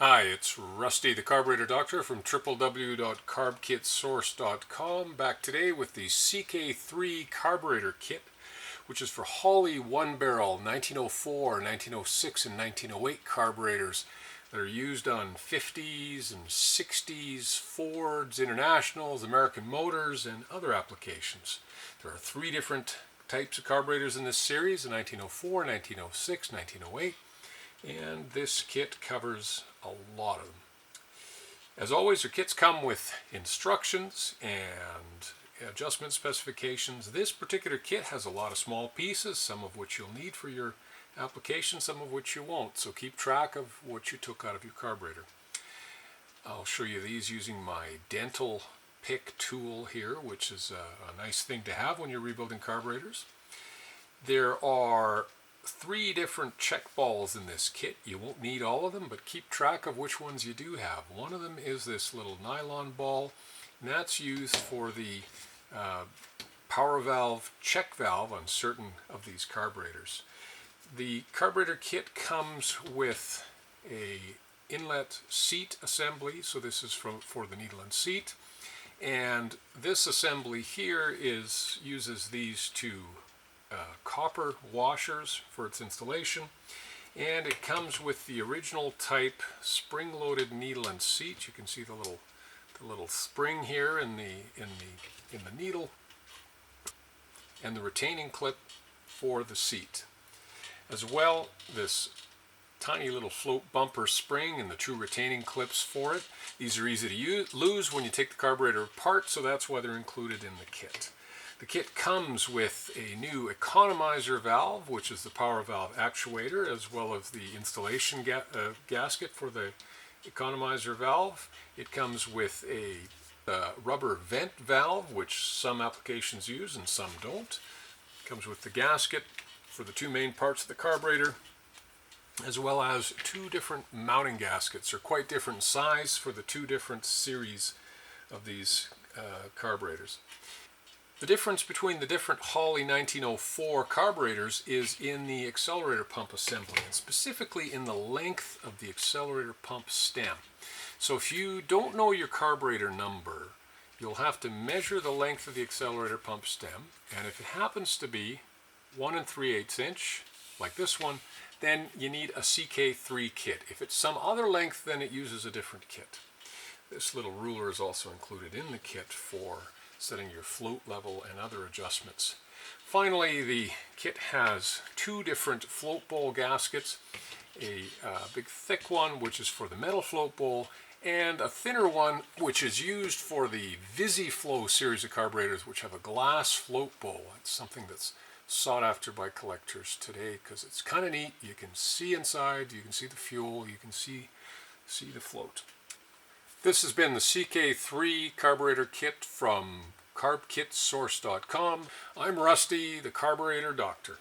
Hi, it's Rusty the Carburetor Doctor from www.carbkitsource.com, back today with the CK3 carburetor kit, which is for Holley one-barrel 1904, 1906, and 1908 carburetors that are used on 50s and 60s Fords, Internationals, American Motors, and other applications. There are three different types of carburetors in this series: the 1904, 1906, 1908. And this kit covers a lot of them. As always, your kits come with instructions and adjustment specifications. This particular kit has a lot of small pieces, some of which you'll need for your application, some of which you won't. So keep track of what you took out of your carburetor. I'll show you these using my dental pick tool here, which is a nice thing to have when you're rebuilding carburetors. There are three different check balls in this kit. You won't need all of them, but keep track of which ones you do have. One of them is this little nylon ball, and that's used for the power valve check valve on certain of these carburetors. The carburetor kit comes with a inlet seat assembly, so this is for the needle and seat, and this assembly here uses these two copper washers for its installation, and it comes with the original type spring-loaded needle and seat. You can see the little spring here in the needle, and the retaining clip for the seat. As well, this tiny little float bumper spring and the two retaining clips for it. These are easy to lose when you take the carburetor apart, so that's why they're included in the kit. The kit comes with a new Economizer Valve, which is the power valve actuator, as well as the installation gasket for the Economizer Valve. It comes with a rubber vent valve, which some applications use and some don't. It comes with the gasket for the two main parts of the carburetor, as well as two different mounting gaskets. They're quite different in size for the two different series of these carburetors. The difference between the different Holley 1904 carburetors is in the accelerator pump assembly, and specifically in the length of the accelerator pump stem. So if you don't know your carburetor number, you'll have to measure the length of the accelerator pump stem, and if it happens to be 1 3/8 inch, like this one, then you need a CK3 kit. If it's some other length, then it uses a different kit. This little ruler is also included in the kit for setting your float level and other adjustments. Finally, the kit has two different float bowl gaskets, a big thick one which is for the metal float bowl, and a thinner one which is used for the VisiFlow series of carburetors, which have a glass float bowl. It's something that's sought after by collectors today because it's kind of neat. You can see inside, you can see the fuel, you can see the float. This has been the CK3 carburetor kit from carbkitsource.com. I'm Rusty, the Carburetor Doctor.